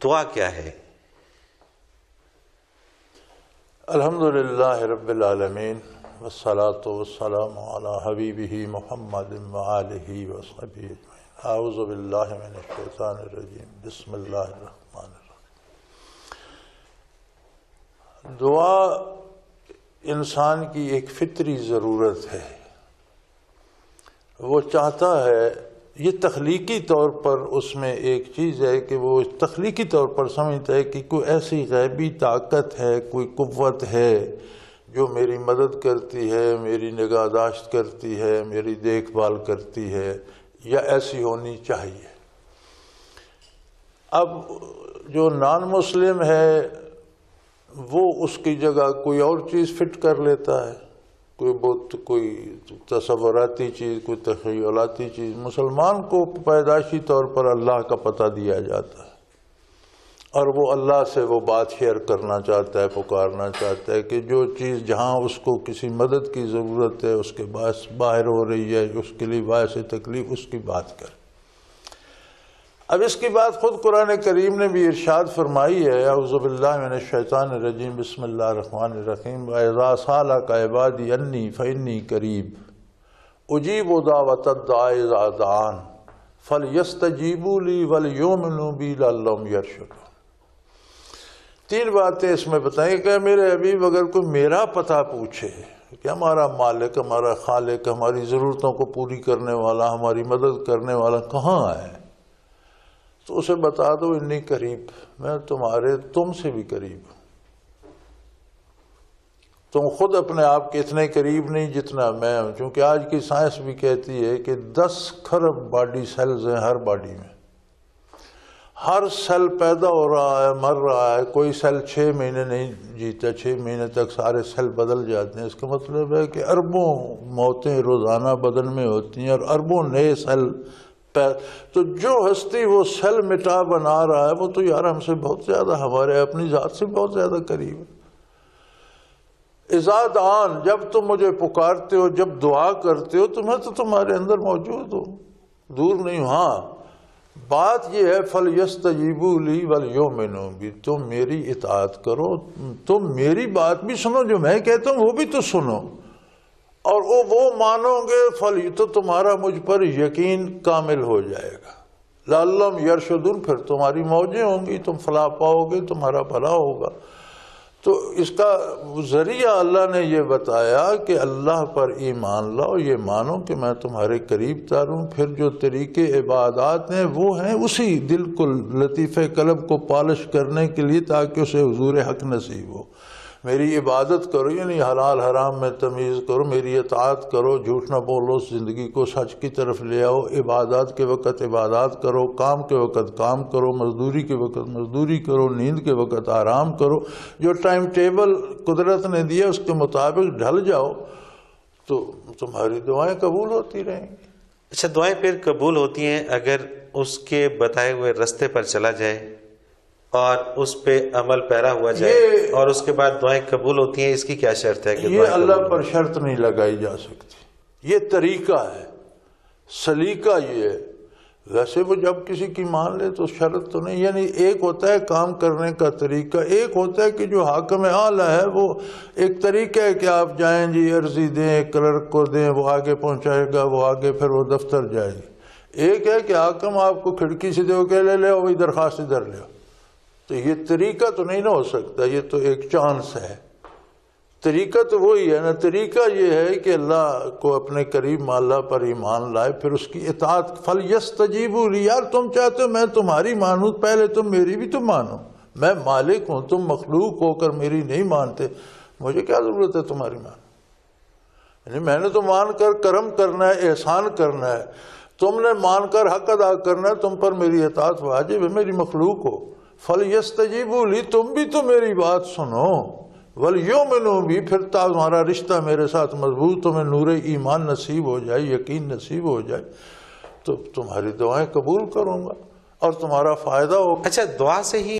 دعا کیا ہے؟ الحمدللہ رب العالمین والصلاة والسلام علی حبیبہ محمد وآلہ وصحبہ اجمعین۔ اعوذ باللہ من الشیطان الرجیم، بسم اللہ الرحمن الرحیم۔ دعا انسان کی ایک فطری ضرورت ہے، وہ چاہتا ہے، یہ تخلیقی طور پر اس میں ایک چیز ہے کہ وہ تخلیقی طور پر سمجھتا ہے کہ کوئی ایسی غیبی طاقت ہے، کوئی قوت ہے جو میری مدد کرتی ہے، میری نگہداشت کرتی ہے، میری دیکھ بھال کرتی ہے، یا ایسی ہونی چاہیے۔ اب جو نان مسلم ہے وہ اس کی جگہ کوئی اور چیز فٹ کر لیتا ہے، کوئی تصوراتی چیز، کوئی تخیلاتی چیز۔ مسلمان کو پیدائشی طور پر اللہ کا پتہ دیا جاتا ہے، اور وہ اللہ سے وہ بات شیئر کرنا چاہتا ہے، پکارنا چاہتا ہے کہ جو چیز جہاں اس کو کسی مدد کی ضرورت ہے، اس کے باعث باہر ہو رہی ہے، اس کے لیے باعث تکلیف، اس کی بات کرے۔ اب اس کی بات خود قرآن کریم نے بھی ارشاد فرمائی ہے، اعوذ باللہ من الشیطان الرجیم، بسم اللہ الرحمن الرحیم، وَإِذَا سَأَلَكَ عِبَادِي عَنِّي فَإِنِّي قَرِيبٌ أُجِيبُ دَعْوَةَ الدَّاعِ إِذَا دَعَانِ فَلْيَسْتَجِيبُوا لِي وَلْيُؤْمِنُوا بِي لَعَلَّهُمْ يَرْشُدُونَ۔ تین باتیں اس میں بتائیں کہ میرے حبیب اگر کوئی میرا پتہ پوچھے کہ ہمارا مالک، ہمارا خالق، ہماری ضرورتوں کو پوری کرنے والا، ہماری مدد کرنے والا کہاں ہے، تو اسے بتا دو انی قریب، میں تم سے بھی قریب ہوں۔ تم خود اپنے آپ کے اتنے قریب نہیں جتنا میں ہوں، کیونکہ آج کی سائنس بھی کہتی ہے کہ 10 کھرب باڈی سیلز ہیں ہر باڈی میں، ہر سیل پیدا ہو رہا ہے، مر رہا ہے، کوئی سیل 6 مہینے نہیں جیتا، 6 مہینے تک سارے سیل بدل جاتے ہیں۔ اس کا مطلب ہے کہ اربوں موتیں روزانہ بدن میں ہوتی ہیں، اور اربوں نئے سیل تو جو ہستی وہ سیل مٹا بنا رہا ہے، وہ تو یار ہم سے بہت زیادہ، ہمارے اپنی ذات سے بہت زیادہ قریب ہے۔ اذا دعان، جب تم مجھے پکارتے ہو، جب دعا کرتے ہو، تو میں تو تمہارے اندر موجود ہوں، دور نہیں ہوں۔ ہاں بات یہ ہے فَلْيَسْتَجِيبُوا لِي وَلْيُؤْمِنُوا بِي، تم میری اطاعت کرو، تم میری بات بھی سنو، جو میں کہتا ہوں وہ بھی تو سنو، اور وہ مانو گے تو تمہارا مجھ پر یقین کامل ہو جائے گا۔ لعلہم یرشدون، پھر تمہاری موجیں ہوں گی، تم فلاح پاؤ گے، تمہارا بھلا ہوگا۔ تو اس کا ذریعہ اللہ نے یہ بتایا کہ اللہ پر ایمان لاؤ، یہ مانو کہ میں تمہارے قریب تر ہوں۔ پھر جو طریقے عبادات ہیں وہ ہیں اسی دل کو، لطیفہ قلب کو پالش کرنے کے لیے، تاکہ اسے حضور حق نصیب ہو۔ میری عبادت کرو، یعنی حلال حرام میں تمیز کرو، میری اطاعت کرو، جھوٹ نہ بولو، زندگی کو سچ کی طرف لے آؤ، عبادات کے وقت عبادات کرو، کام کے وقت کام کرو، مزدوری کے وقت مزدوری کرو، نیند کے وقت آرام کرو، جو ٹائم ٹیبل قدرت نے دیا اس کے مطابق ڈھل جاؤ، تو تمہاری دعائیں قبول ہوتی رہیں گی۔ اچھا، دعائیں پھر قبول ہوتی ہیں اگر اس کے بتائے ہوئے رستے پر چلا جائے اور اس پہ عمل پیرا ہوا جائے، اور اس کے بعد دعائیں قبول ہوتی ہیں، اس کی کیا شرط ہے کہ یہ اللہ پر شرط نہیں لگائی جا سکتی، یہ طریقہ ہے، سلیقہ یہ ہے۔ ویسے وہ جب کسی کی مان لے تو شرط تو نہیں، یعنی ایک ہوتا ہے کام کرنے کا طریقہ، ایک ہوتا ہے کہ جو حاکم اعلیٰ ہے وہ ایک طریقہ ہے کہ آپ جائیں جی عرضی دیں، کلرک کو دیں، وہ آگے پہنچائے گا، وہ آگے پھر وہ دفتر جائے گی۔ ایک ہے کہ حاکم آپ کو کھڑکی سے دے کے لے وہی درخواست ادھر لے، تو یہ طریقہ تو نہیں نہ ہو سکتا، یہ تو ایک چانس ہے۔ طریقہ تو وہی ہے نا، طریقہ یہ ہے کہ اللہ کو اپنے قریب اللہ پر ایمان لائے، پھر اس کی اطاعت۔ فَلْيَسْتَجِيبُوا لِي، یار تم چاہتے ہو میں تمہاری مانوں، پہلے تم میری بھی تو مانو، میں مالک ہوں، تم مخلوق ہو کر میری نہیں مانتے، مجھے کیا ضرورت ہے تمہاری یعنی میں نے تو مان کر کرم کرنا ہے، احسان کرنا ہے، تم نے مان کر حق ادا کرنا ہے، تم پر میری اطاعت واجب ہے، میری مخلوق ہو۔ فَلْيَسْتَجِيبُوا لِي، تم بھی تو میری بات سنو، وَلْيُؤْمِنُوا بِي، پھر تمہارا رشتہ میرے ساتھ مضبوط، تمہیں نور ایمان نصیب ہو جائے، یقین نصیب ہو جائے، تو تمہاری دعائیں قبول کروں گا اور تمہارا فائدہ ہوگا۔ اچھا، دعا سے ہی